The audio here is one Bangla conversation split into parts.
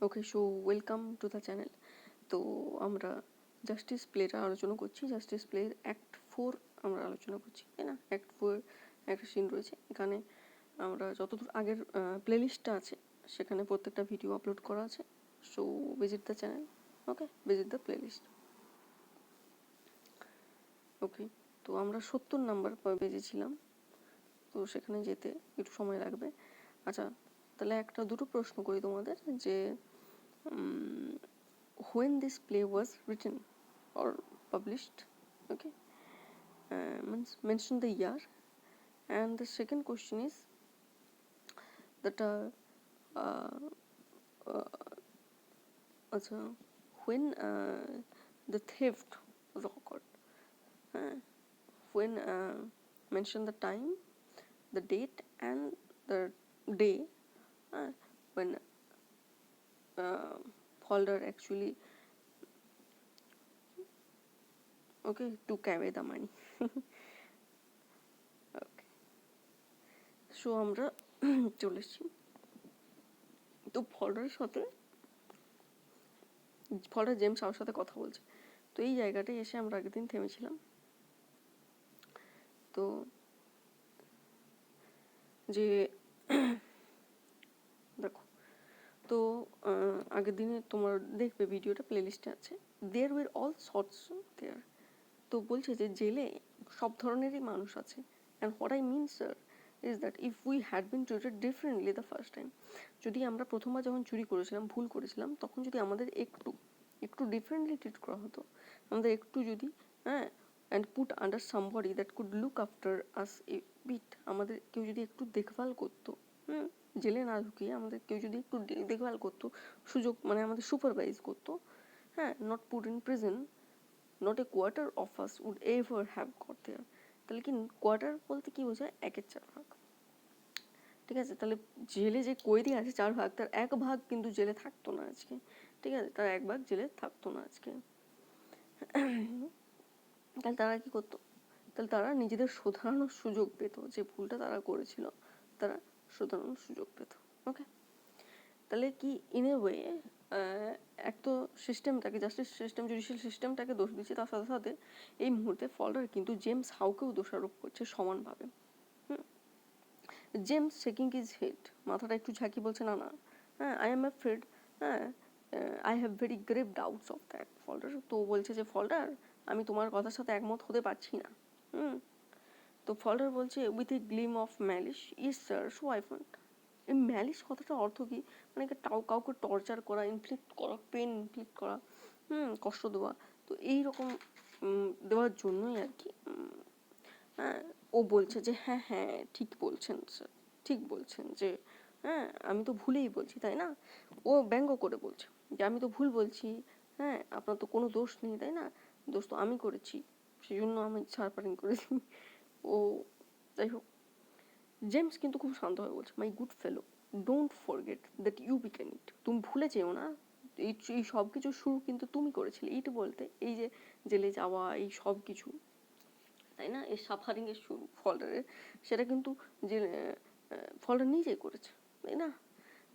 Okay, so welcome to the channel. তো আমরা জাস্টিস প্লেটা আলোচনা করছি। জাস্টিস প্লের অ্যাক্ট 4 আমরা আলোচনা করছি, তাই না? অ্যাক্ট 4 একটা সিন রয়েছে এখানে। আমরা যতদূর আগের প্লেলিস্টটা আছে সেখানে প্রত্যেকটা ভিডিও আপলোড করা আছে। So visit the channel, okay, visit the playlist. Okay, তো আমরা 70 নাম্বার বেজেছিলাম, তো সেখানে যেতে একটু সময় লাগবে। আচ্ছা, তাহলে একটা দুটো প্রশ্ন করি তোমাদের যে when this play was written or published, okay, mention the year. And the second question is that also when the theft was occurred, when mention the time, the date and the day when Folder actually took away the money. Okay, so আমরা চলে এসেছি। তো ফল্ডারের সাথে জেমস আমার সাথে কথা বলছে। তো এই জায়গাটায় এসে আমরা আগের দিন থেমেছিলাম। তো যে দেখো, তো আগের দিনে তোমার দেখবে ভিডিওটা প্লেলিস্টে আছে। There were all sorts there. তো বলছে যে জেলে সব ধরনেরই মানুষ আছে। And what I mean sir is that if we had been treated differently the first time, যদি আমরা প্রথমবার যখন চুরি করেছিলাম, ভুল করেছিলাম, তখন যদি আমাদের একটু ডিফারেন্টলি ট্রিট করা হতো, আমাদের একটু যদি and put under somebody that could look after us a bit, আমাদের কেউ যদি একটু দেখভাল করতো, জেলে না ঢুকিয়ে আমাদের কেউ যদি একটু দেখভাল করতো, সুযোগ মানে আমাদের সুপারভাইজ করতো, not put in prison, not a quarter of us would ever have got there. তাহলে কি কোয়ার্টার বলতে কি বোঝায়? 1/4 ভাগ, ঠিক আছে? তাহলে জেলে যে কয়েদি আছে 4 ভাগ, তার 1 ভাগ কিন্তু জেলে থাকতো না আজকে, ঠিক আছে? তার 1 ভাগ জেলে থাকতো না আজকে। তাহলে তারা কি করতো? তাহলে তারা নিজেদের শোধরানোর সুযোগ পেত, যে ভুলটা তারা করেছিল তারা শোধরানোর সুযোগ পেত। ওকে, তাহলে কি ইন এ ওয়ে এক তো সিস্টেমটাকে, জাস্টিস সিস্টেম, জুডিশিয়াল সিস্টেমটাকে দোষ দিচ্ছে, তার সাথে সাথে এই মুহূর্তে ফল্ডার কিন্তু জেমস হাউকেও দোষারোপ করছে সমানভাবে। জেমস শেকিং হিজ হেড, মাথাটা একটু ঝাঁকি, বলছে না না, I am afraid, I have very grave doubts of that Falder. তো বলছে যে ফল্ডার, আমি তোমার কথার সাথে একমত হতে পারছি না। তো ফল্ডার বলছে with a gleam of malice, yes sir, so I found. এই ম্যালিশ কথাটার অর্থ কি? মানে কাউকে টর্চার করা, ইনফ্লিক্ট করা, পেন ইনফ্লিক্ট করা, কষ্ট দেওয়া। তো এইরকম দেওয়ার জন্যই আর কি ও বলছে যে হ্যাঁ হ্যাঁ ঠিক বলছেন স্যার, ঠিক বলছেন যে আমি তো ভুলেই বলছি, তাই না? ও ব্যঙ্গ করে বলছে যে আমি তো ভুল বলছি, আপনার তো কোনো দোষ নেই, তাই না? দোষ তো আমি করেছি, সেই জন্য আমি ছাড়পাড়িং করেছি। ও যাই হোক, জেমস কিন্তু খুব শান্তভাবে বলছে, my good fellow, don't forget that you became it. তুমি ভুলে যেও না, এই সব কিছু শুরু কিন্তু তুমি করেছিলে। ইট বলতে এই যে জেলে যাওয়া, এই সব কিছু, তাই না, এই সাফারিংয়ের শুরু ফল্ডারের, সেটা কিন্তু যে ফল্ডার নিজেই করেছে, তাই না?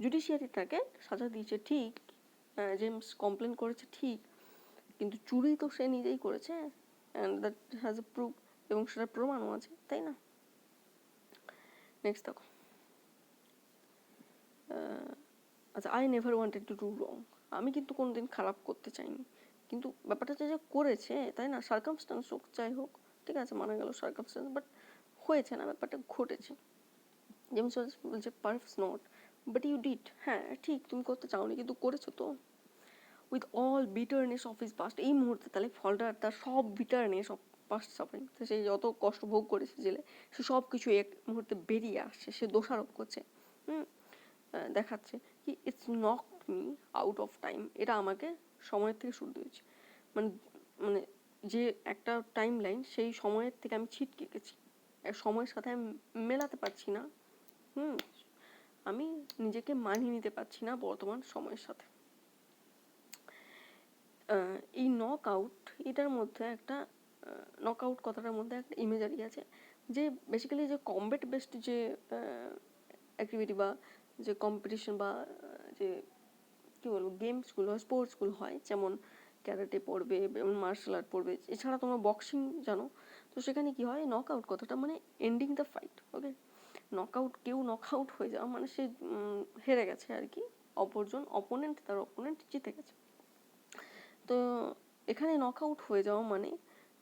জুডিশিয়ারি তাকে সাজা দিয়েছে ঠিক, জেমস কমপ্লেন করেছে ঠিক, কিন্তু চুরি তো সে নিজেই করেছে, and that has a proof, এবং সেটার প্রমাণও আছে, তাই না? নেক্সট দেখো, আচ্ছা, I never wanted to do রং, আমি কিন্তু কোনোদিন খারাপ করতে চাইনি, কিন্তু ব্যাপারটা যে করেছে, তাই না, সার্কামস্টান্স হোক যাই হোক, ঠিক আছে, মানা গেল সার্কামস্টান্স, বাট হয়েছে না, ব্যাপারটা ঘটেছে। জেমস বলছে perhaps not, but you did, হ্যাঁ ঠিক, তুমি করতে চাওনি কিন্তু করেছো তো। With all bitterness of his past, এই মুহূর্তে তাহলে ফল্ডার তার সব বিটারনেস অফ পাস্ট সাফারিং, সে যত কষ্ট ভোগ করেছে জেলে, সে সব কিছু এক মুহূর্তে বেরিয়ে আসছে, সে দোষারোপ করছে, দেখাচ্ছে কি it's knocked me out of time, এটা আমাকে সময়ের থেকে শুরু দিয়েছে, মানে মানে যে একটা টাইম লাইন, সেই সময়ের থেকে আমি ছিটকে গেছি, সময়ের সাথে আমি মেলাতে পারছি না, আমি নিজেকে মানিয়ে নিতে পারছি না বর্তমান সময়ের সাথে। এই নক আউট, এটার মধ্যে একটা নক আউট কথাটার মধ্যে একটা ইমেজারি আছে, যে বেসিক্যালি যে কমব্যাট বেসড যে অ্যাক্টিভিটি বা যে কম্পিটিশন বা যে কী বলবো গেমসগুলো স্পোর্টসগুলো হয়, যেমন ক্যারাটে পড়বে, মার্শাল আর্ট পড়বে, এছাড়া তোমরা বক্সিং জানো, তো সেখানে কি হয় নক আউট কথাটা মানে এন্ডিং দ্য ফাইট। ওকে, কেউ নক আউট হয়ে যাওয়া মানে সে হেরে গেছে আর কি, তার অপোনেন্ট জিতে গেছে। তো এখানে নক আউট হয়ে যাওয়া মানে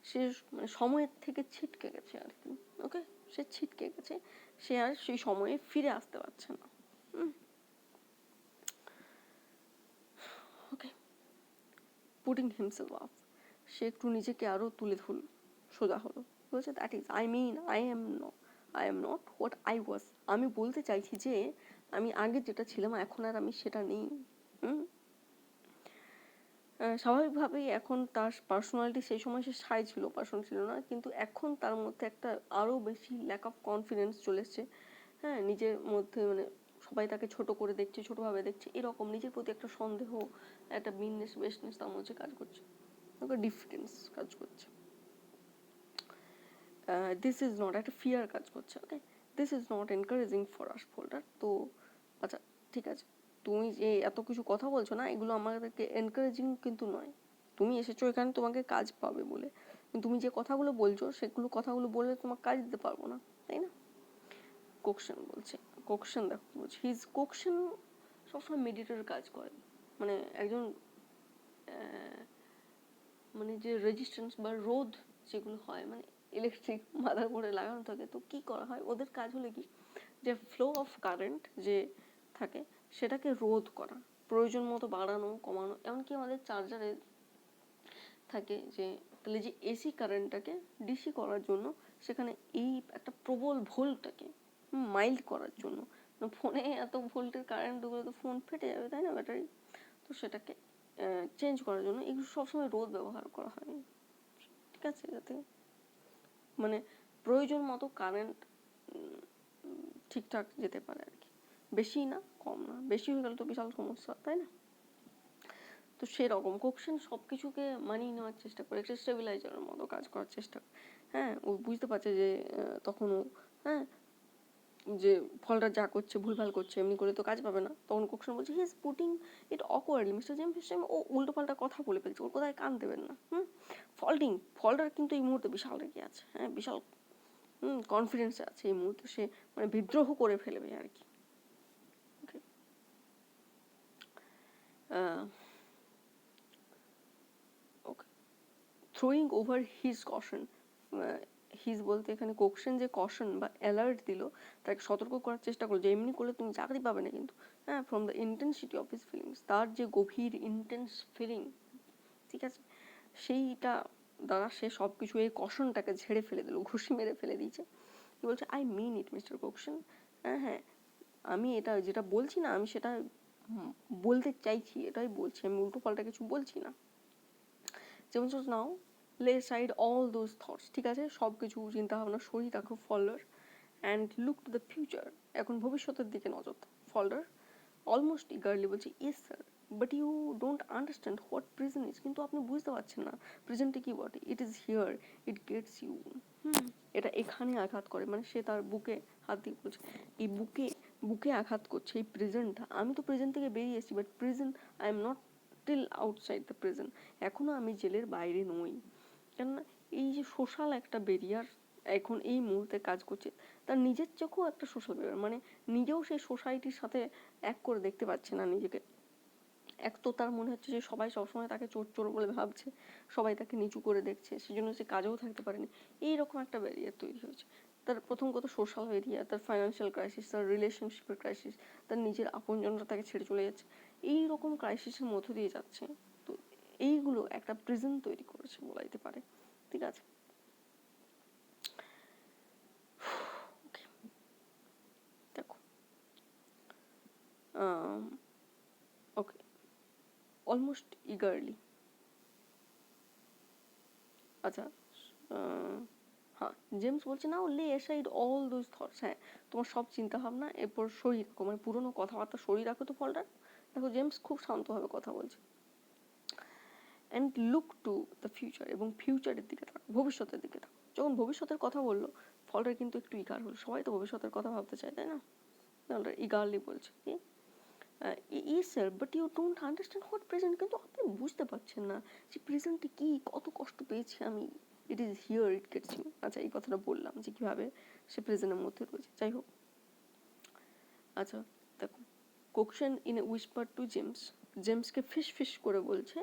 সে মানে সময়ের থেকে ছিটকে গেছে আর কি। ওকে, সে ছিটকে গেছে, সে আর সেই সময়ে ফিরে আসতে পারছে না। ওকে, পুটিং হিমসেলফ আপ, সে একটু নিজেকে আরো তুলে ধরল, সোজা হলো, বলছে that is I am not what I was. আমি বলতে চাইছি যে আমি আগে যেটা ছিলাম এখন আর আমি সেটা নেই। স্বাভাবিকভাবেই এখন তার পার্সোনালিটি, সেই সময় সে সাই ছিল, পার্সোনাল ছিল না, কিন্তু এখন তার মধ্যে একটা আরো বেশি ল্যাক অফ কনফিডেন্স চলে এসছে। হ্যাঁ, নিজের মধ্যে মানে সবাই তাকে ছোট করে দেখছে, ছোটভাবে দেখছে, এরকম নিজের প্রতি একটা সন্দেহ, একটা মিননেস বেশনেস তার মধ্যে কাজ করছে, ডিফারেন্স কাজ করছে। দিস ইজ নট, একটা ফিয়ার কাজ করছে। Okay, this is not encouraging for us Falder. তো আচ্ছা ঠিক আছে, তুমি যে এত কিছু কথা বলছো না, এগুলো আমাদেরকে এনকারেজিং কিন্তু নয়। তুমি এসেছো এখানে তোমাকে কাজ পাবে বলে, তুমি যে কথাগুলো বলছো সেগুলো কথাগুলো বললে তোমার কাজ দিতে পারবো না, তাই না? কোকশন বলছে, কোকশন দেখো বলছে, কোকশন সবসময় মেডিটেটের কাজ করে, মানে একজন মানে যে রেজিস্ট্যান্স বা রোধ যেগুলো হয়, মানে ইলেকট্রিক মাদারবোর্ডে লাগানো থাকে, তো কি করা হয় ওদের কাজ হলো কি, যে ফ্লো অফ কারেন্ট যে থাকে সেটাকে রোধ করা, প্রয়োজন মতো বাড়ানো কমানো। এমনকি আমাদের চার্জারে থাকে যে তাহলে যে এসি কারেন্টটাকে ডিসি করার জন্য সেখানে এই একটা প্রবল ভোল্টটাকে মাইল্ড করার জন্য, ফোনে এত ভোল্টের কারেন্ট ঢুকলে তো ফোন ফেটে যাবে, তাই না, ব্যাটারি। তো সেটাকে চেঞ্জ করার জন্য এগুলো সবসময় রোদ ব্যবহার করা হয়, ঠিক আছে, যাতে মানে প্রয়োজন মতো কারেন্ট ঠিকঠাক যেতে পারে আর কি, বেশি না কম না, বেশি হয়ে গেলে তো বিশাল সমস্যা, তাই না। তো সেরকম কোকশন সব কিছুকে মানিয়ে নেওয়ার চেষ্টা করে, একটা স্টেবিলাইজারের মতো কাজ করার চেষ্টা করে। হ্যাঁ, ও বুঝতে পারছে যে তখনও হ্যাঁ যে ফলটা যা করছে ভুলভাল করছে, এমনি করে তো কাজ পাবে না। তখন কোকশন বলছে he is putting it awkwardly, mister James ও উল্টো পাল্টা কথা বলে ফেলছে, ওর কোথায় কান দেবেন না। ফলটার কিন্তু এই মুহূর্তে বিশাল রেগে আছে, হ্যাঁ বিশাল কনফিডেন্সে আছে এই মুহূর্তে, সে মানে বিদ্রোহ করে ফেলবে আর কি। Okay, throwing over his caution, his বলতে এখানে কোকশন যে কশন বা অ্যালার্ট দিল, তাকে সতর্ক করার চেষ্টা করলো যে এমনি করলে তুমি চাকরি পাবে না কিন্তু। হ্যাঁ, from the intensity of his feelings, তার যে গভীর ইন্টেন্স ফিলিং, ঠিক আছে, সেইটা দ্বারা সে সব কিছু এই কশনটাকে ঝেড়ে ফেলে দিল, ঘুষি মেরে ফেলে দিয়েছে। কি বলছে, আই মিন ইট মিস্টার কোকশন, হ্যাঁ আমি এটা যেটা বলছি না, আমি সেটা বলতে চাইছি, এটাই বলছি, আমি উল্টো পাল্টা কিছু বলছি না। যেমন নাও লে সাইড অল দোজ থটস, ঠিক আছে, সব কিছু চিন্তা ভাবনা সরিয়ে রাখো Falder, and look to the future, এখন ভবিষ্যতের দিকে নজর দাও। ফলোয়ার অলমোস্ট ইগারলি বলছে, yes sir, but you don't understand what present is, কিন্তু আপনি বুঝতে পারছেন না প্রেজেন্টে কি বটে। It is here, it gets you, এটা এখানে আঘাত করে, মানে সে তার বুকে হাত দিয়ে বলছে, এই বুকে আঘাত করছে এই প্রেজেন্টটা, আমি তো প্রেজেন্ট থেকে বেরিয়ে এসেছি, but present I am not still outside the present, এখনো আমি জেলের বাইরে নই। কেননা এই যে সোশ্যাল একটা বেরিয়ার এখন এই মুহূর্তে কাজ করছে, তার নিজের চোখেও একটা সোশ্যাল বেরিয়ার, মানে নিজেও সেই সোসাইটির সাথে এক করে দেখতে পাচ্ছে না নিজেকে। এক তো তার মনে হচ্ছে যে সবাই সবসময় তাকে চোর চোর বলে ভাবছে, সবাই তাকে নিচু করে দেখছে, সেজন্য সে কাজেও থাকতে পারেনি, এইরকম একটা ব্যারিয়ার তৈরি হয়েছে। তার প্রথম কথা সোশ্যাল ব্যারিয়ার, তার ফাইন্যান্সিয়াল ক্রাইসিস, তার রিলেশনশিপের ক্রাইসিস, তার নিজের আপনজনরা তাকে ছেড়ে চলে যাচ্ছে, এইরকম ক্রাইসিসের মধ্য দিয়ে যাচ্ছে। তো এইগুলো একটা প্রিজন তৈরি করেছে বলা যেতে পারে, ঠিক আছে। দেখো ওকে, অলমোস্ট ইগারলি, আচ্ছা হ্যাঁ, জেমস বলছে না লে অ্যাসাইড অল দোজ থটস, হ্যাঁ তোমার সব চিন্তা ভাবনা এরপর সরিয়ে রাখো, মানে পুরোনো কথাবার্তা সরিয়ে রাখো তো ফলটা। দেখো জেমস খুব শান্তভাবে কথা বলছে, and look to the future, এবং ফিউচারের দিকে থাকো, ভবিষ্যতের দিকে থাকো। যখন ভবিষ্যতের কথা বললো ফলটা কিন্তু একটু ইগার হলো, সবাই তো ভবিষ্যতের কথা ভাবতে চায়, তাই না, ফলটা ইগারলি বলছে কি, yes sir, but you don't understand what present. কিন্তু আপনি বুঝতে পারছেন না যে প্রেজেন্টে কি, কত কষ্ট পেয়েছি আমি। It is here it gets you. আচ্ছা, এই কথাটা বললাম যে কীভাবে সে প্রেজেন্টের মধ্যে রয়েছে। যাই হোক, আচ্ছা দেখো, Cokeson in a whisper to James, জেমসকে ফিস ফিস করে বলছে,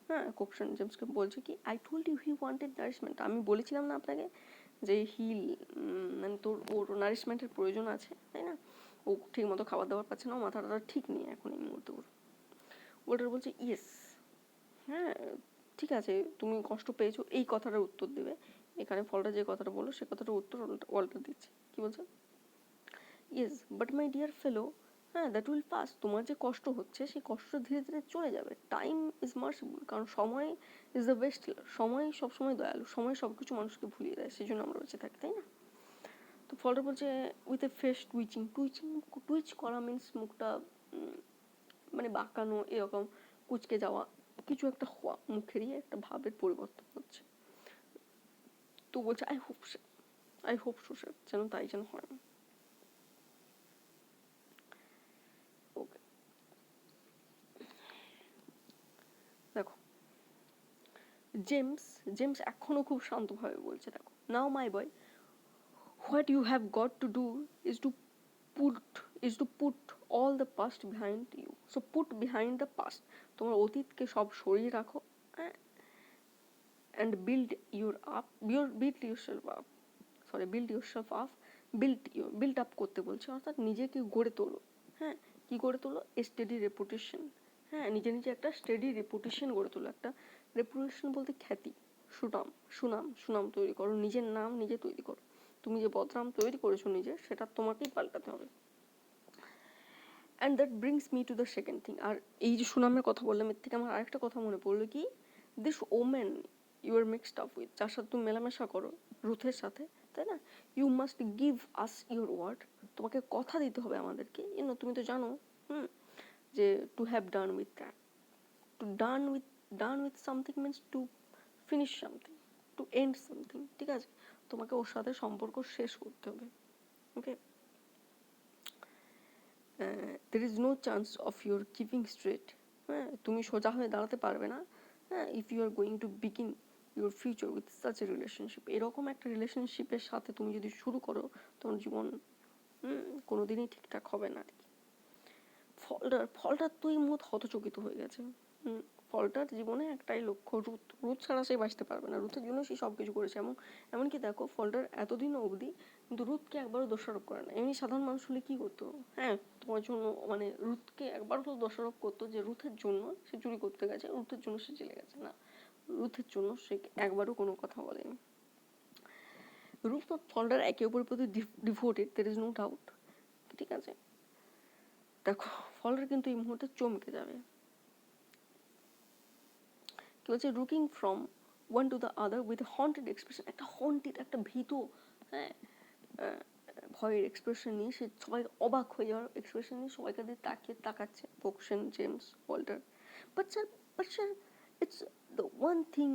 হ্যাঁ, কোকশন জেমসকে বলছে কি, I told you he wanted nourishment. আমি বলেছিলাম না আপনাকে যে মানে ওর নারিশমেন্টের প্রয়োজন আছে, তাই না? ও ঠিক মতো খাবার দাবার পাচ্ছে না, ও মাথাটা ঠিক নেই এখন এই মুহূর্তে ওটার বলছে ইয়েস, হ্যাঁ ঠিক আছে, তুমি কষ্ট পেয়েছো, এই কথাটার উত্তর দেবে। এখানে ফলটা যে কথাটা বললো সে কথাটার উত্তর ওয়াল্টার দিচ্ছে। কি বলছে? ইয়েস বাট মাই ডিয়ার ফেলো, হ্যাঁ দ্যাট উইল পাস। তোমার যে কষ্ট হচ্ছে সেই কষ্ট ধীরে ধীরে চলে যাবে। টাইম ইজ মার্সিবল, কারণ সময় ইজ দ্য বেস্ট হিলার। সময় সবসময় দয়ালু, সময় সব কিছু মানুষকে ভুলিয়ে দেয়, সেই জন্য আমরা বেঁচে থাকি, তাই না? তো ফলটা বলছে with A face twitching, Twitch করা মিন্স মুখটা মানে বাঁকানো, এরকম কুচকে যাওয়া, কিছু একটা হওয়া, মুখেরই একটা ভাবের পরিবর্তন হচ্ছে। তো বলছে আই হোপ সো স্যার, যেন তাই যেন হয়। ওকে, দেখো জেমস এখনো খুব শান্তভাবে বলছে, দেখো, now my boy, what you have got to do is to put all the past behind you. So put behind the past, তোমার অতীতকে সব সরিয়ে রাখো, হ্যাঁ, অ্যান্ড বিল্ড বিল্ড আপ করতে বলছে, অর্থাৎ নিজেকে গড়ে তোলো। হ্যাঁ, কি গড়ে তোলো? Steady reputation. হ্যাঁ, নিজে একটা স্টেডি রেপুটেশন গড়ে তোলো। একটা রেপুটেশন বলতে খ্যাতি, সুনাম তৈরি করো, নিজের নাম নিজে তৈরি করো। তুমি যে বদনাম তৈরি করেছো নিজের, সেটা তোমাকেই পাল্টাতে হবে। And that brings me to the second thing. আর এই যে সুনামের কথা বললাম, এর থেকে আমার আরেকটা কথা মনে পড়লো, কি, this woman you are mixed up with, যার সাথে তুমি মেলামেশা করো, রুথের সাথে, তাই না? You must give us your word, তোমাকে কথা দিতে হবে আমাদেরকে। তুমি তো জানো যে to have done with that, to done with something means to finish something, to end something, ঠিক আছে? তোমাকে ওর সাথে সম্পর্ক শেষ করতে হবে। Okay, there is no chance of your keeping straight, হ্যাঁ, তুমি সোজা হয়ে দাঁড়াতে পারবে না, হ্যাঁ, if you are going to begin your future with such a relationship. এরকম একটা রিলেশনশিপের সাথে তুমি যদি শুরু করো, তোমার জীবন কোনোদিনই ঠিকঠাক হবে না আর কি। ফলটার তো এই মুহূর্তে হতচকিত হয়ে গেছে। ফলটার জীবনে একটাই লক্ষ্য, রুথ ছাড়া সে বাঁচতে পারবে না, রুথের জন্য সে সব কিছু করেছে। এমনকি দেখো, ফলটার এতদিন অবধি কিন্তু রুথকে একবারও দোষারোপ করে না। এমনি সাধারণ মানুষ হলে কি করতো, হ্যাঁ, তোমার জন্য মানে রুথকে একবার হলেও দোষারোপ করতো যে রুথের জন্য সে চুরি করতে গেছে, রুথের জন্য সে জেলে গেছে। না, রুথের জন্য সে একবারও কোনো কথা বলেনি। রুথ আর ফলটার একে অপরের প্রতি devoted, there is no doubt, ঠিক আছে? দেখো, ফলটার কিন্তু এই মুহূর্তে চমকে যাবে। কি বলছে, looking from one to the other with haunted expression, একটা ভীত, হ্যাঁ, ভয়ের এক্সপ্রেশন নিয়ে সে সবাই অবাক হয়ে যাওয়ার এক্সপ্রেশন নিয়ে সবাইকে দিয়ে তাকাচ্ছে Cokeson, James, Walter. But sir it's the one thing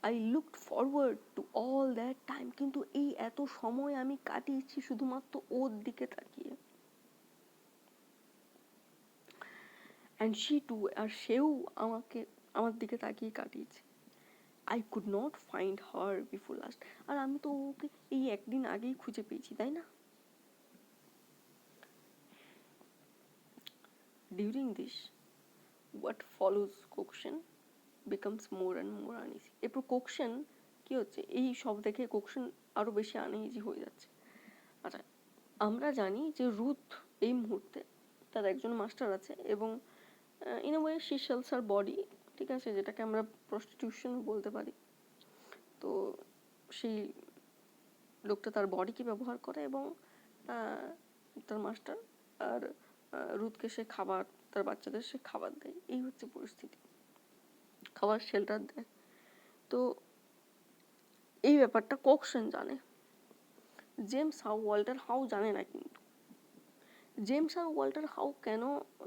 I looked forward to all that time. কিন্তু এই এত সময় আমি কাটিয়েছি শুধুমাত্র ওর দিকে তাকিয়ে। অ্যান্ড শি টু, আর সেও আমার দিকে তাকিয়ে কাটিয়েছে। I could not find her before last, আর আমি তো ওকে এই একদিন আগেই খুঁজে পেয়েছি, তাই না? During this what follows Cokeson becomes more and more uneasy. এরপর কোকশন কি হচ্ছে, এই সব দেখে কোকশন আরও বেশি আনইজি হয়ে যাচ্ছে। আচ্ছা, আমরা জানি যে রুথ এই মুহূর্তে তার একজন মাস্টার আছে, এবং in a way she sells her body, ঠিক আছে, যেটাকে আমরা প্রস্টিটিউশন বলতে পারি। তো সেই লোকটা তার বডিকে ব্যবহার করে, এবং তার মাস্টার আর রুথকে সে খাবার, তার বাচ্চাদের সে খাবার দেয়। এই হচ্ছে পরিস্থিতি, খাবার শেল্টার দেয়। তো এই ব্যাপারটা কোকশন জানে, জেমস ওয়াল্টার হাউ জানে না। কিন্তু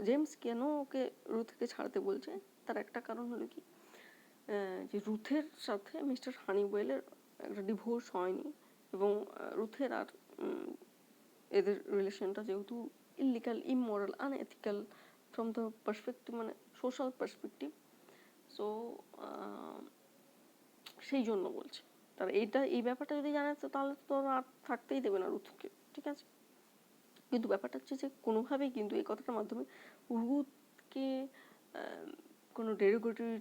জেমস কেন ওকে রুথকে ছাড়তে বলছে, তার একটা কারণ হলো কি, যে রুথের সাথে মিস্টার হানিওয়েলের একটা ডিভোর্স হয়নি, এবং রুথের আর এদের রিলেশনটা যেহেতু illegal, immoral, unethical from the perspective, মানে সোশ্যাল পার্সপেক্টিভ। সো সেই জন্য বলছে। তার এই ব্যাপারটা যদি জানাতো তাহলে তো আর থাকতেই দেবে না রুথকে, ঠিক আছে। কিন্তু ব্যাপারটা হচ্ছে যে কোনোভাবেই কিন্তু এই কথাটার মাধ্যমে রুথকে কোনো ডেরিগেটরি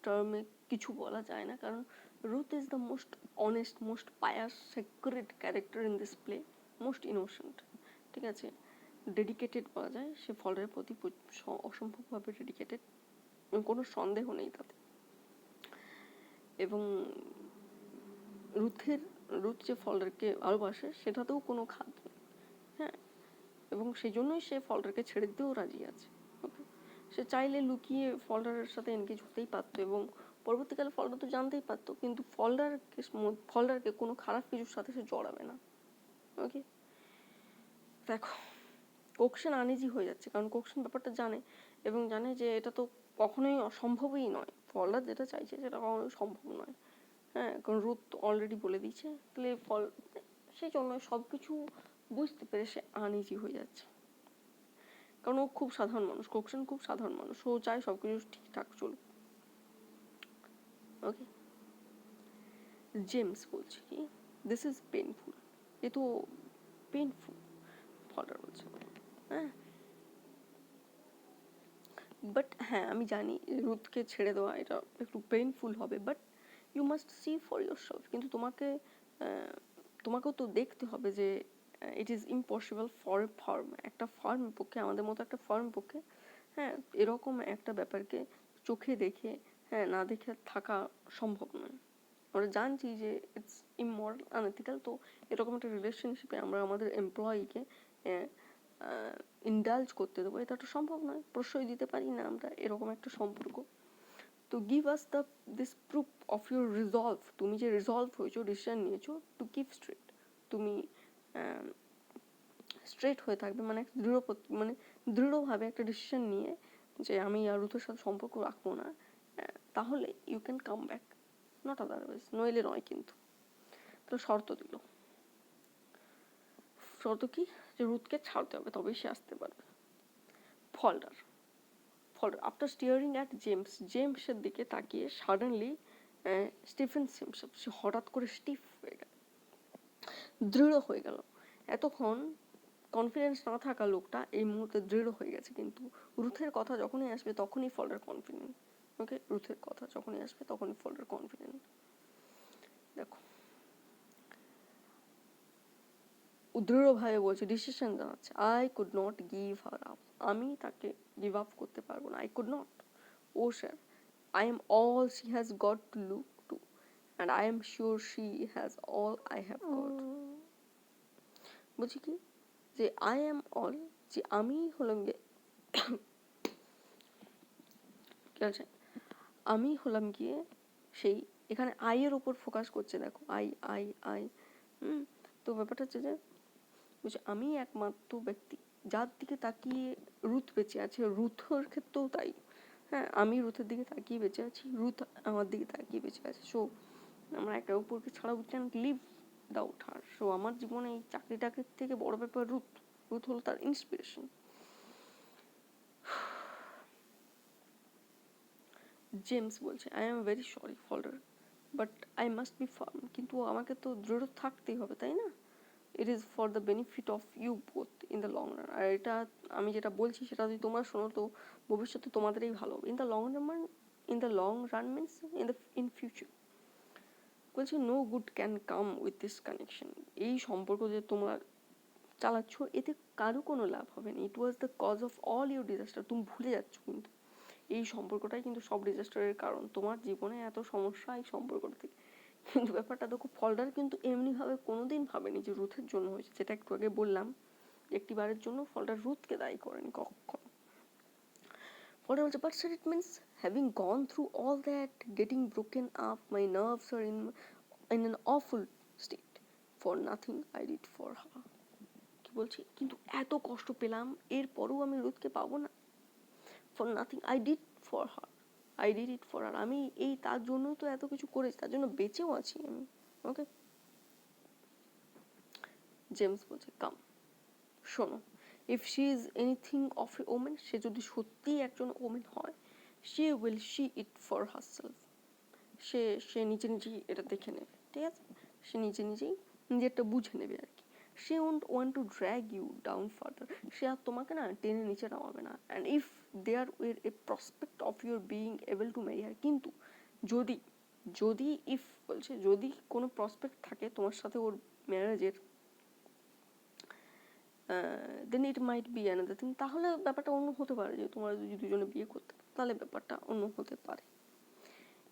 টার্মে কিছু বলা যায় না, কারণ Ruth is the most honest, most pious, sacred character in this play, most innocent, ঠিক আছে। ডেডিকেটেড বলা যায়, সে ফলডারের প্রতি অসম্ভবভাবে ডেডিকেটেড, কোনো সন্দেহ নেই তাতে। এবং রুথ যে ফলডারকে ভালোবাসে সেটাতেও কোনো খাদ নেই, হ্যাঁ। এবং সেই জন্যই সে ফলডারকে ছেড়ে দিতেও রাজি আছে, ওকে। সে চাইলে লুকিয়ে ফলডারের সাথে এনগেজ হতেই পারতো এবং পরবর্তীকালে ফলডার তো জানতেই পারতো, কিন্তু ফলডারকে কোনো খারাপ কিছুর সাথে সে জড়াবে না, ওকে। দেখো, কোকশন আনইজি হয়ে যাচ্ছে, কারণ কোকশন ব্যাপারটা জানে এবং জানে যে এটা তো কখনোই অসম্ভবই নয়, ফলডার যেটা চাইছে সেটা কখনোই সম্ভব নয়, হ্যাঁ। কারণ রুথ অলরেডি বলে দিয়েছে, তাহলে সেই জন্য সব কিছু বুঝতে পেরে সে আনইজি হয়ে যাচ্ছে। কারণ ও খুব সাধারণ মানুষ, কোকশন খুব সাধারণ মানুষ, ও চায় সব কিছু ঠিকঠাক চলুক, ওকে। জেমস বলছে কি দিস ইজ পেনফুল, এ তো পেনফুল, ফলডার বলছে, হ্যাঁ। বাট হ্যাঁ, আমি জানি রুথকে ছেড়ে দেওয়া এটা একটু পেইনফুল হবে, but you must see for yourself. কিন্তু তোমাকেও তো দেখতে হবে যে it is impossible for a firm, একটা ফার্মের পক্ষে, আমাদের মতো একটা ফার্মের পক্ষে, হ্যাঁ, এরকম একটা ব্যাপারকে চোখে দেখে, হ্যাঁ, না দেখে থাকা সম্ভব নয়। আমরা জানছি যে ইটস ইমমরাল, আনএথিক্যাল, তো এরকম একটা রিলেশনশিপে আমরা আমাদের এমপ্লয়িকে ইন্ডালজ করতে দেবো, এটা তো সম্ভব নয়, প্রশ্রয় দিতে পারি না আমরা এরকম একটা সম্পর্ক। তো give us this proof of your resolve, তুমি যে রিজলভ হয়েছো, ডিসিশন নিয়েছো টু কিপ স্ট্রেট, তুমি স্ট্রেট হয়ে থাকবে, মানে মানে দৃঢ়ভাবে একটা ডিসিশন নিয়ে যে আমি আর রুথের সাথে সম্পর্ক রাখবো না, তাহলে you can come back, not otherwise, নইলে নয়। কিন্তু তো শর্ত দিল, শর্ত কি, যে রুথকে ছাড়তে হবে তবেই সে আসতে পারবে। ফলডার আফটার স্টিয়ারিং অ্যাট জেমসের দিকে তাকিয়ে সাডেনলি স্টিফেন্স হিমসেলফ, সে হঠাৎ করে স্টিফ হয়ে গেল, দৃঢ় হয়ে গেল। এতক্ষণ কনফিডেন্স না থাকা লোকটা এই মুহূর্তে দৃঢ় হয়ে গেছে। কিন্তু রুথের কথা যখনই আসবে তখনই ফলডার কনফিডেন্ট, ওকে। রুথের কথা যখনই আসবে তখনই ফলডার কনফিডেন্ট। দেখো, দৃঢ়ভাবে বলছে, ডিসিশন জানাচ্ছে, I could not give her up, আমি তাকে গিভ আপ করতে পারবো না, I could not. Oh sir, I am all she has got to look to, and I am sure she has all I have got. বুঝি কি, যে I am all, যে আমি হলাম গিয়ে কি আছে, আমি হলাম গিয়ে সেই, এখানে আই এর উপর ফোকাস করছে, দেখো, আই তো ব্যাপারটা হচ্ছে যে বুঝছি আমি একমাত্র ব্যক্তি যার দিকে তাকিয়ে রুথ বেঁচে আছে, রুথের ক্ষেত্রেও তাই, হ্যাঁ। আমি রুথের দিকে তাকিয়ে বেঁচে আছি, রুথ আমার দিকে তাকিয়ে বেঁচে আছে। সো আমরা একে অপরকে ছাড়া we can live without her. So আমার জীবনে এই চাকরিটাকের থেকে বড় ব্যাপার রুথ হলো তার ইন্সপিরেশন। জেমস বলছে, I am very sorry Falder, but I must be firm, কিন্তু আমাকে তো দৃঢ় থাকতেই হবে, তাই না? It is for the benefit of you both in the long run. আর এটা আমি যেটা বলছি সেটা যদি তোমরা শোনো তো ভবিষ্যতে তোমাদেরই ভালো হবে। In the long run means in future. বলছে no good can come with this connection, এই সম্পর্ক যে তোমরা চালাচ্ছ এতে কারো কোনো লাভ হবে না। It was the cause of all your disaster, তুমি ভুলে যাচ্ছ কিন্তু এই সম্পর্কটাই কিন্তু সব ডিজাস্টারের কারণ, তোমার জীবনে এত সমস্যা এই সম্পর্কটা থেকে। কিন্তু ব্যাপারটা দেখো, ফলডার কিন্তু এমনিভাবে কোনোদিন ভাবেনি যে রুথের জন্য হয়েছে, যেটা একটু আগে বললাম, একটিবারের জন্য ফলডার রুথকে দায়ী করেনি কখনো। ফলডার বলছে, but sir it means having gone through all that, getting broken up, my nerves are in an awful state, for nothing I did for her. কি বলছি, কিন্তু এত কষ্ট পেলাম এরপরও আমি রুথকে পাবো না, for nothing I did for her, I did it for her, আমি এই তার জন্যই তো এত কিছু করেছি, তার জন্য বেঁচেও আছি আমি, ওকে। জেমস বলছে, কাম, শোনো, if she is anything of a woman, সে যদি সত্যিই একজন ওমেন হয়, she will see it for herself, সে নিজে নিজেই এটা দেখে নেবে, ঠিক আছে, সে নিজে নিজেই নিজেরটা বুঝে নেবে আর কি। সে won't want to drag you down further, সে আর তোমাকে না টেনে নিচে নামাবে না। And if there were a prospect of your being able to marry her, কিন্তু যদি যদি ইফ বলছে যদি কোনো প্রসপেক্ট থাকে তোমার সাথে ওর ম্যারেজের, দেন ইট মাইট বি অ্যানাদার থিং, তাহলে ব্যাপারটা অন্য হতে পারে, যে তোমরা যদি দুজনে বিয়ে করতে তাহলে ব্যাপারটা অন্য হতে পারে।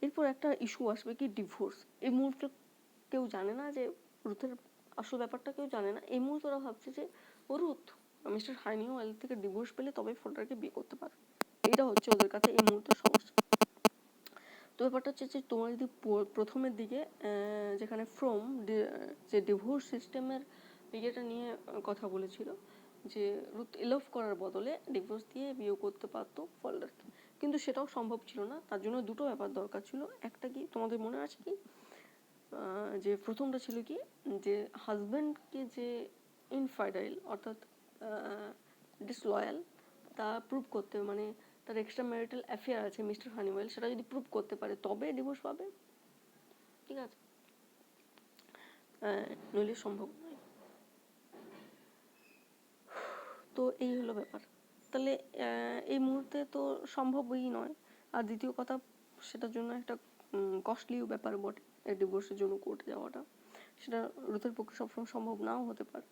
এরপর একটা ইস্যু আসবে কি ডিভোর্স। এই মুহূর্তে কেউ জানে না যে রুথের আসল ব্যাপারটা কেউ জানে না। এই মুহূর্তে ওরা ভাবছে যে রুথ মিস্টার হানিওয়েল থেকে ডিভোর্স পেলে তবে ফোল্ডারকে বিয়ে করতে পারে, এটা হচ্ছে ওদের কাছে এই মুহূর্তে সমস্যা। তো ব্যাপারটা হচ্ছে যে তোমরা যদি প্রথমের দিকে যেখানে ফ্রম যে ডিভোর্স সিস্টেমের ইয়েটা নিয়ে কথা বলেছিল, যে রুথ এলভ করার বদলে ডিভোর্স দিয়ে বিয়ে করতে পারতো ফোল্ডারকে, কিন্তু সেটাও সম্ভব ছিল না। তার জন্য দুটো ব্যাপার দরকার ছিল। একটা কি তোমাদের মনে আছে কি, যে প্রথমটা ছিল কি, যে হাজব্যান্ডকে যে ইনফাইডাইল অর্থাৎ ডিসলয়াল তা প্রুভ করতে, মানে তার এক্সট্রা ম্যারিটাল অ্যাফেয়ার আছে মিস্টার হানিওয়েল, সেটা যদি প্রুভ করতে পারে তবে ডিভোর্স পাবে, ঠিক আছে, নইলে সম্ভব নয়। তো এই হলো ব্যাপার। তাহলে এই মুহূর্তে তো সম্ভবই নয়। আর দ্বিতীয় কথা, সেটার জন্য একটা কস্টলিও ব্যাপার বটে, ডিভোর্সের জন্য কোর্টে যাওয়াটা, সেটা রুথের পক্ষে সবসময় সম্ভব নাও হতে পারে,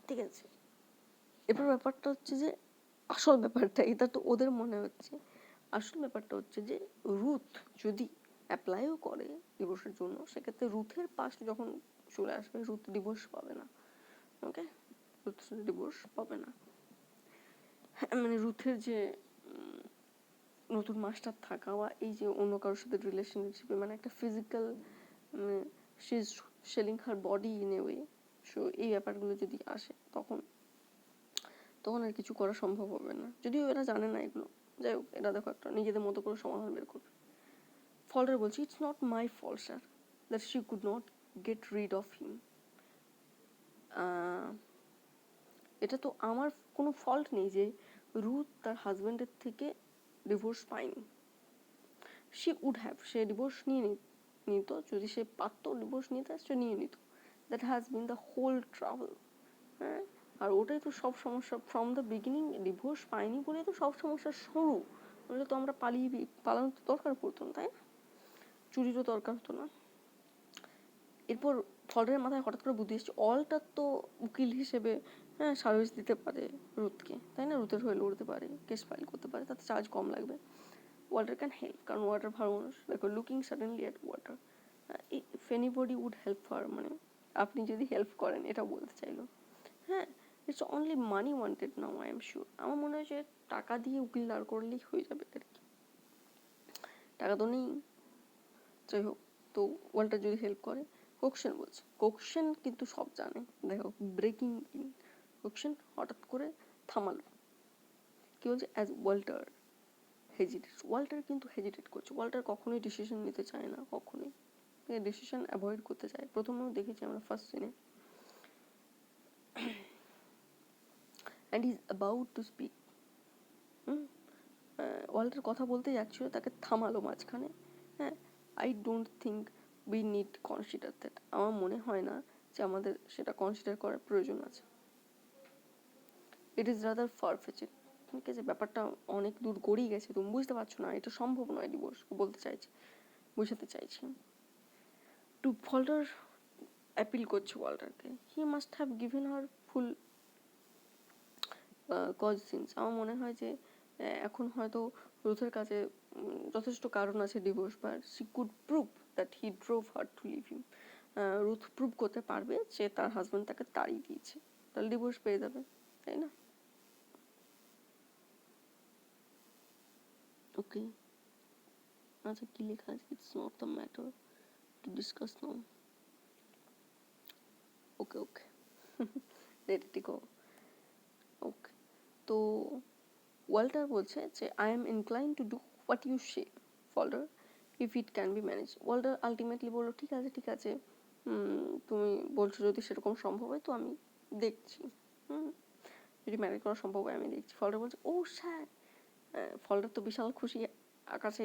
ঠিক আছে। এবার ব্যাপারটা হচ্ছে যে আসল ব্যাপারটা, এটা তো ওদের মনে হচ্ছে, আসল ব্যাপারটা হচ্ছে যে রুথ যদি অ্যাপ্লাইও করে ডিভোর্সের জন্য, সেক্ষেত্রে রুথের পাস্ট যখন চলে আসবে, রুথ ডিভোর্স পাবে না। ওকে, রুথ ডিভোর্স পাবে না। হ্যাঁ, মানে রুথের যে নতুন মাস্টার থাকা বা এই যে অন্য কারোর সাথে রিলেশনশিপে, মানে একটা physical, she is selling her body in a way, so এই ব্যাপারগুলো যদি আসে তখন আর কিছু করা সম্ভব হবে না। যদিও এরা জানে না এগুলো, যাই হোক, এরা দেখো একটা নিজেদের মতো করে সমাধান বের করবে। ফল্ডার বলছি, it's not my fault sir that she could not get rid of him, এটা তো আমার কোনো ফল্ট নেই যে রুথ তার হাজব্যান্ডের থেকে ডিভোর্স পায়নি। শি উড হ্যাভ, সে ডিভোর্স নিয়ে নিত, যদি সে পারতো ডিভোর্স নিতে সে নিয়ে নিত। That has been the whole travel. হ্যাঁ, আর ওটাই তো সব সমস্যা ফ্রম দ্য বিগিনিং, ডিভোর্স পাইনি বলে তো সব সমস্যার শুরু, নইলে তো আমরা পালানোর তো দরকার পড়তো না, তাই না, চুরিরও দরকার হতো না। এরপর ফল্ডারের মাথায় হঠাৎ করে বুদ্ধি এসেছে, অল্টার তো উকিল হিসেবে সার্ভিস দিতে পারে রুথকে, তাই না, রুথের হয়ে লড়তে পারে, কেস ফাইল করতে পারে, তাতে চার্জ কম লাগবে। ওয়াটার ক্যান হেল্প, কারণ ওয়াটার ভালো মানুষ। দেখো, looking suddenly at Walter, if anybody would help her, মানে আপনি যদি হেল্প করেন, এটা বলতে চাইলো। হ্যাঁ, it's only money wanted now, I am sure. আমার মনে হয় যে টাকা দিয়ে উকিল দাঁড় করলেই হয়ে যাবে আর কি, টাকা তো নেই। যাই হোক, তো ওয়াল্টার যদি হেল্প করে, কোকশন বলছে, কোকশন কিন্তু সব জানে। দেখো, ব্রেকিং ইন, কোকশন হঠাৎ করে থামালো, কি বলছে, অ্যাজ ওয়াল্টার হেজিটেট, ওয়াল্টার কিন্তু হেজিটেট করছে, ওয়াল্টার কখনোই ডিসিশন নিতে চায় না, কখনোই ডিসিশন অ্যাভয়েড করতে চায়, প্রথমেও দেখেছি আমরা ফার্স্ট সিনে। And he is about to speak, Walter কথা বলতে যাচ্ছিল, তাকে থামালো মাঝখানে। হ্যাঁ, I don't think we need consider that, আমার মনে হয় না যে আমাদের সেটা কনসিডার করার প্রয়োজন আছে। ইট ইজ রাদার ফার ফেচেড, ঠিক আছে, ব্যাপারটা অনেক দূর গড়িয়ে গেছে, তুমি বুঝতে পারছো না, এটা সম্ভব নয় ডিভোর্স, বলতে চাইছি, বুঝাতে চাইছি। টু ফল্ডার অ্যাপিল করছে ওয়াল্টারকে, he must have given her full cause since, আমার মনে হয় যে এখন হয়তো রুথের কাছে যথেষ্ট কারণ আছে divorce, but she could prove that he drove her to leave him, Ruth prove করতে পারবে যে তার হাজব্যান্ড তাকে তাড়িয়ে দিয়েছে, তাহলে ডিভোর্স পেয়ে যাবে, তাই না। ওকে, আচ্ছা, কি লেখা আছে, it's not the matter to discuss now. Okay okay, ready go. Okay, তো ওয়াল্টার বলছে যে I am incline to do what you say Falder if it can be manage. Walter ultimately বললো, ঠিক আছে, তুমি বলছো যদি সেরকম সম্ভব হয়, তো আমি দেখছি, রিম্যারি করা সম্ভব হয় আমি দেখছি। ফলটা বলছে ও স্যার, ফলটার তো বিশাল খুশি, আকাশে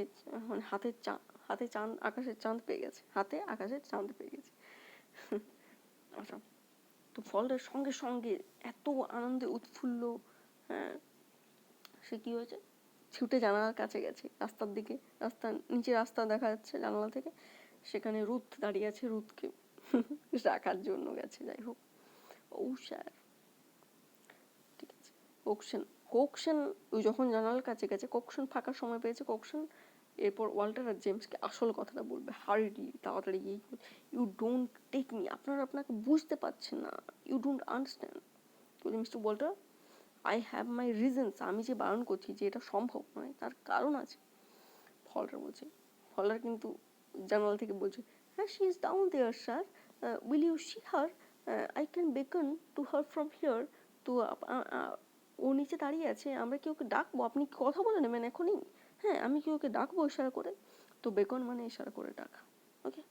মানে হাতে চাঁদ, আকাশের চাঁদ পেয়ে গেছে, হাতে আকাশের চাঁদ পেয়ে গেছে। আচ্ছা, তো ফলটার সঙ্গে সঙ্গে এত আনন্দে উৎফুল্ল, হ্যাঁ, সে কি হয়েছে, ছুটে জানালার কাছে গেছে, রাস্তার দিকে, নিচে রাস্তা দেখা যাচ্ছে জানালা থেকে, সেখানে রুথ দাঁড়িয়ে আছে, রুথকে রাখার জন্য গেছে। যাই হোক, ও স্যার, ঠিক আছে, কোকশন ওই যখন জানালার কাছে গেছে, কোকশন ফাঁকা সময় পেয়েছে, কোকশন এরপর ওয়াল্টার আর জেমসকে আসল কথাটা বলবে, হার্ডলি, তাড়াতাড়ি গিয়ে, ইউ ডোন্ট টেক মি, আপনাকে বুঝতে পারছেন না, ইউ ডোন্ট আন্ডারস্ট্যান্ড। বলি mister Walter, I have my reasons, আমি যে বারণ করছি যে এটা সম্ভব নয় তার কারণ আছে। ফলটার কিন্তু জানালা থেকে বলছে, হ্যাঁ, she is down there sir, will you see her, I can beckon to her from here. তো ও নিচে দাঁড়িয়ে আছে, আমরা কি ওকে ডাকবো, আপনি কি কথা বলে নেবেন এখনই? হ্যাঁ, আমি কি ওকে ডাকবো ইশারা করে? তো বেকন মানে ইশারা করে ডাকা, ওকে।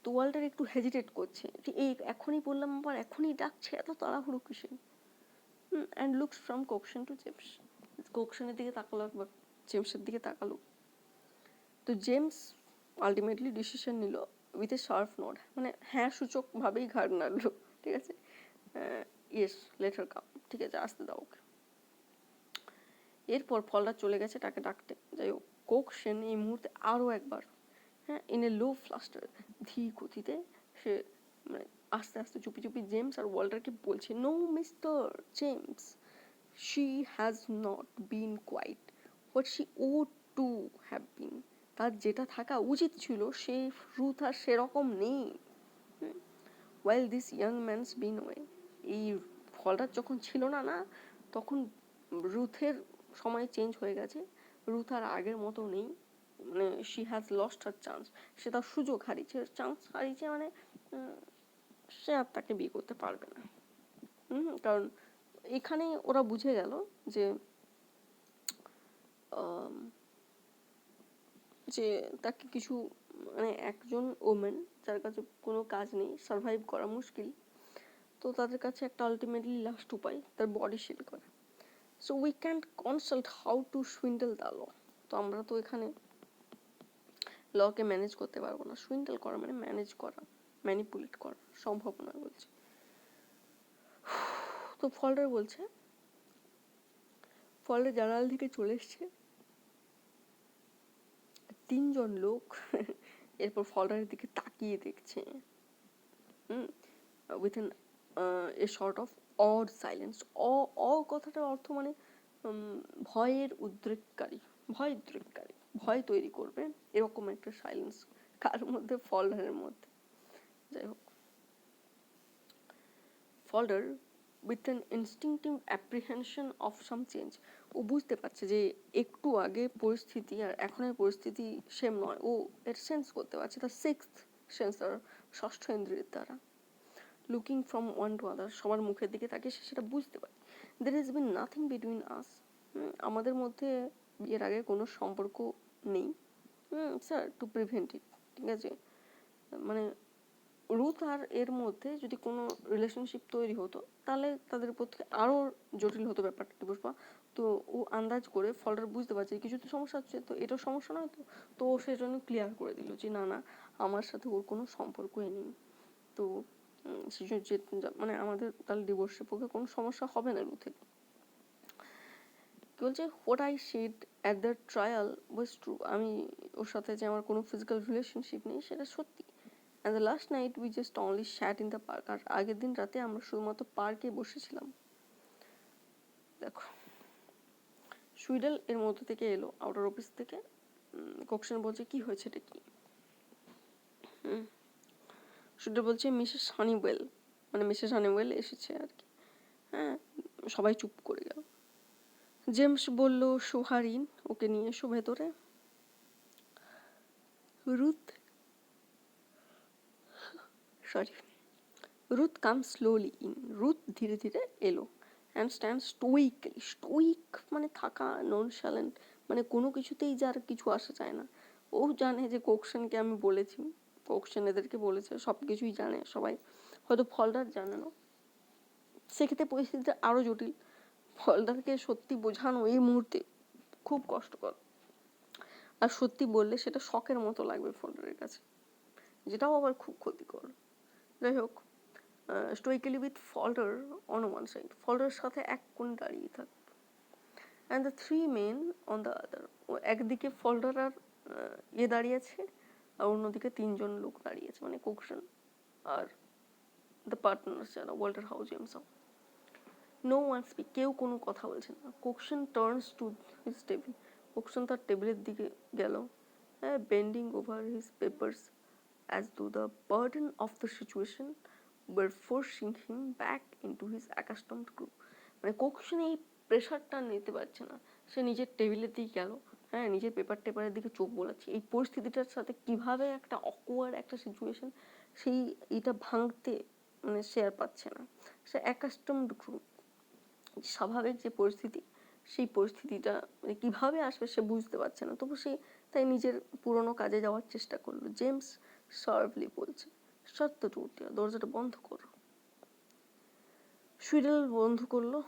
তো ওয়াল্টার একটু হেজিটেট করছে, এই এখনই বললাম আবার এখনই ডাকছে, এত তাড়াহুড়ো কিসের? And looks from Cokeson to James, কোকশনের দিকে তাকালো একবার, জেমসের দিকে তাকালো। তো জেমস আলটিমেটলি ডিসিশন নিল উইথ এ শার্প নোড, মানে হ্যাঁ সূচক ভাবেই ঘাড় নাড়লো, ঠিক আছে, ইয়েস লেট হার কাম, ঠিক আছে, আসতে দাও ওকে। এরপর ফলটা চলে গেছে তাকে ডাকতে। যাই হোক, কোকশন এই মুহূর্তে আরও একবার, হ্যাঁ, ইন এ লো ফ্লাস্টার, ধীর গতিতে সে মানে আস্তে আস্তে চুপি চুপি জেমস আর ওয়াল্টারকে বলছে, no Mister James, she has not been quite what she ought to have been, তার যেটা থাকা উচিত ছিল সেই রুথ আর সেরকম নেই। while this young man's been away, এই ফলটা যখন ছিল না না তখন রুথের সময় চেঞ্জ হয়ে গেছে, রুথ আর আগের মতো নেই, মানে she has lost her chance, সে তার সুযোগ হারিয়েছে, চান্স হারিয়েছে, মানে সে আর তাকে বিয়ে করতে পারবে না। কারণ এখানে ওরা বুঝে গেল যে যে তাকে কিছু, মানে একজন ওমেন যার কাছে কোনো কাজ নেই, সার্ভাইভ করা মুশকিল, তো তাদের কাছে একটা আলটিমেটলি লাস্ট উপায় তার বডি সেল করা। So we can't consult how to swindle the law, তো আমরা তো এখানে লকে ম্যানেজ করতে পারবো না, সুইন্ডল করা মানে ম্যানেজ করা, ম্যানিপুলেট করা সম্ভব নয় বলছে। তো ফল্ডার বলছে, ফল্ডার জানালা থেকে চলে এসছে, তিনজন লোক এরপর ফল্ডারের দিকে তাকিয়ে দেখছে, with N a short of odd silence. কথাটার অর্থ মানে ভয়ের উদ্রেককারী, ভয় তৈরি করবে এরকম একটা সাইলেন্স, কার মধ্যে? ফল্ডারের মধ্যে। যাই হোক, Falder with an instinctive apprehension of some change, ও বুঝতে পারছে যে একটু আগে পরিস্থিতি আর এখনের পরিস্থিতি সেম নয়, ও এর সেন্স করতে পারছে, তার সিক্সথ সেন্স, তার ষষ্ঠ ইন্দ্রিয়ের দ্বারা। Looking from one to other, সবার মুখের দিকে তাকিয়ে সে সেটা বুঝতে পারে। There is bin nothing between us, আমাদের মধ্যে বিয়ের আগে কোনো সম্পর্ক নেই, স্যার, টু প্রিভেন্ট ইট, ঠিক আছে, মানে রুথ আর এর মধ্যে যদি কোনো রিলেশনশিপ তৈরি হতো তাহলে তাদের পক্ষে আরও জটিল হতো ব্যাপারটা, পুষ্পা। তো ও আন্দাজ করে ফলটার বুঝতে পারছে কিছু তো সমস্যা হচ্ছে, তো এটাও সমস্যা নয়, তো ও সেজন্য ক্লিয়ার করে দিল যে না আমার সাথে ওর কোনো সম্পর্কই নেই, তো মানে আমাদের তাহলে ডিভোর্সের পক্ষে কোনো সমস্যা হবে না রুথের। কি বলছে, what I said at the trial was true, আমি ওর সাথে যে আমার কোনো ফিজিক্যাল রিলেশনশিপ নেই সেটা সত্যি। And the last night we just only sat in the park, আর আগের দিন রাতে আমরা শুধুমাত্র পার্কে বসেছিলাম। দেখো, সুইডেল এর মধ্যে থেকে এলো, আউটার অফিস থেকে। কোকশন বলছে, কি হয়েছে এটা কি? সুইডেল বলছে, মিসেস হানিওয়েল, মানে মিসেস হানিওয়েল এসেছে আর কি। হ্যাঁ, সবাই চুপ করে গেল। জেমস বলল, সোহারিন, ওকে নিয়ে এসো ভেতরে। Ruth come slowly in, Ruth ধীরে ধীরে এলো। অ্যান্ড স্ট্যান্ড স্টোইক মানে থাকা, ননশালেন্ট, মানে কোনো কিছুতেই যার কিছু আসা যায় না। ও জানে যে কোকশনকে আমি বলেছি, কোকশন এদেরকে বলেছে, সব কিছুই জানে সবাই, হয়তো ফলডার জানে না, সেক্ষেত্রে পরিস্থিতিটা আরও জটিল। ফলদারকে সত্যি বোঝানো এই মুহূর্তে খুব কষ্টকর, আর সত্যি বললে সেটা শখের মতো লাগবে ফল্ডারের কাছে, যেটাও আবার খুব ক্ষতিকর। যাই হোক, stoically with Falder on one side, ফল্ডারের সাথে এক কোণে দাঁড়িয়ে থাক, and the three men on the other, ও একদিকে ফল্ডার আর দাঁড়িয়ে আছে, আর অন্যদিকে তিনজন লোক দাঁড়িয়ে আছে, মানে কোকশন আর দ্য পার্টনার যারা Walter How James. No one speak, কেউ কোনো কথা বলছে না। Cokeson turns to his table, Cokeson তার টেবিলের দিকে গেল, bending over his papers as though the burden of the situation were forcing him back into his accustomed groove. মানে কোকশন এই প্রেশারটা নিতে পারছে না, সে নিজের টেবিলের দিকে গেল, নিজের পেপারের দিকে চোখ বোলাচ্ছে। এই পরিস্থিতিটার সাথে কিভাবে একটা অকওয়ার্ড একটা সিচুয়েশন, সেই এটা ভাঙতে মানে সে আর পাচ্ছে না। সে অ্যাকাস্টমড গ্রুভ, স্বাভাবিক যে পরিস্থিতি, সেই পরিস্থিতিটা মানে কীভাবে আসবে সে বুঝতে পারছে না, তবু সে তাই নিজের পুরনো কাজে যাওয়ার চেষ্টা করলো। জেমস শার্পলি বলছে, শট দ্য ডোর, দরজাটা বন্ধ করো। সুইডেল বন্ধ করলো।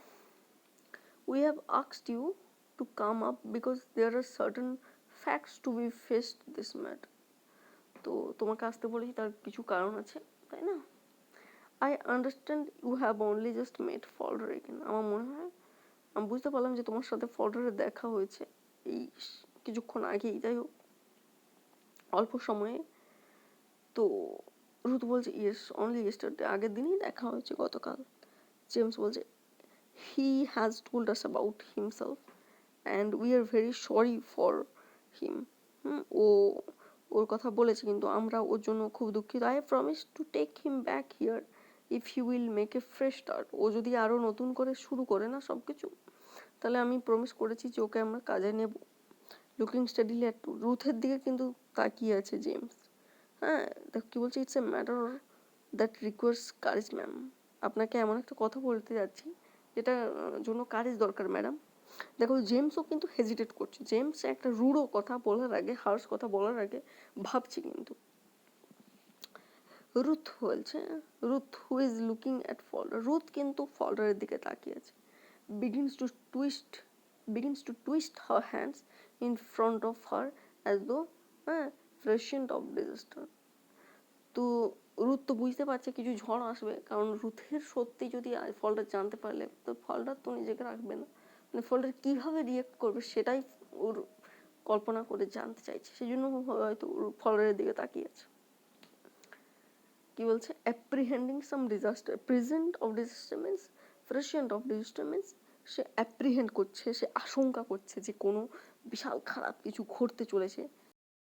We have asked you to come up because there are certain facts to be faced this matter, তো তোমাকে আসতে বলেছি তার কিছু কারণ আছে, তাই না? I understand you have only just met Falder again, আমার মনে হয় আমি বুঝতে পারলাম যে তোমার সাথে ফল্ডারে দেখা হয়েছে এই কিছুক্ষণ আগেই, যাই হোক অল্প সময়ে। তো রুথ বলছে ইয়েস অনলি ইয়েস্টারডে, আগের দিনই দেখা হয়েছে, গতকাল। জেমস বলছে he has told us about himself and we are very sorry for him, ও ওর কথা বলেছে কিন্তু আমরা ওর জন্য খুব দুঃখিত। I promise to take him back here if he will make a fresh start, ও যদি আরও নতুন করে শুরু করে না সব কিছু, তাহলে আমি প্রমিস করেছি যে ওকে আমরা কাজে নেব। লুকিং স্টাডিলি অ্যাট রুথের দিকে কিন্তু তাকিয়ে আছে জেমস। দেখো কী বলছে, it's a matter that requires courage ma'am, আপনাকে এমন একটা কথা বলতে যাচ্ছি যেটা জন্য কারেজ দরকার ম্যাডাম। দেখো জেমসও কিন্তু হেজিটেট করছে, জেমস একটা রুড়ো কথা বলার আগে, হার্শ কথা বলার আগে ভাবছি কিন্তু। রুথ বলছে, Ruth who is looking at Falder, Ruth কিন্তু ফল্ডারের দিকে তাকিয়ে আছে। begins to twist her hands in front of her as though prescient of disaster. তো রুথ তো বুঝতে পারছে কিছু ঝড় আসবে, কারণ রুথের সত্যি যদি ফল্ডার জানতে পারলে তো ফল্ডার তো নিজেকে রাখবে না, মানে ফল্ডার কীভাবে রিয়েক্ট করবে সেটাই ওর কল্পনা করে জানতে চাইছে, সেই জন্য হয়তো ফল্ডারের দিকে তাকিয়ে আছে। কি বলছে, apprehending some disaster, present of disaster means present of disaster means সে অ্যাপ্রিহেন্ড করছে, সে আশঙ্কা করছে যে কোনো বিশাল খারাপ কিছু ঘটতে চলেছে,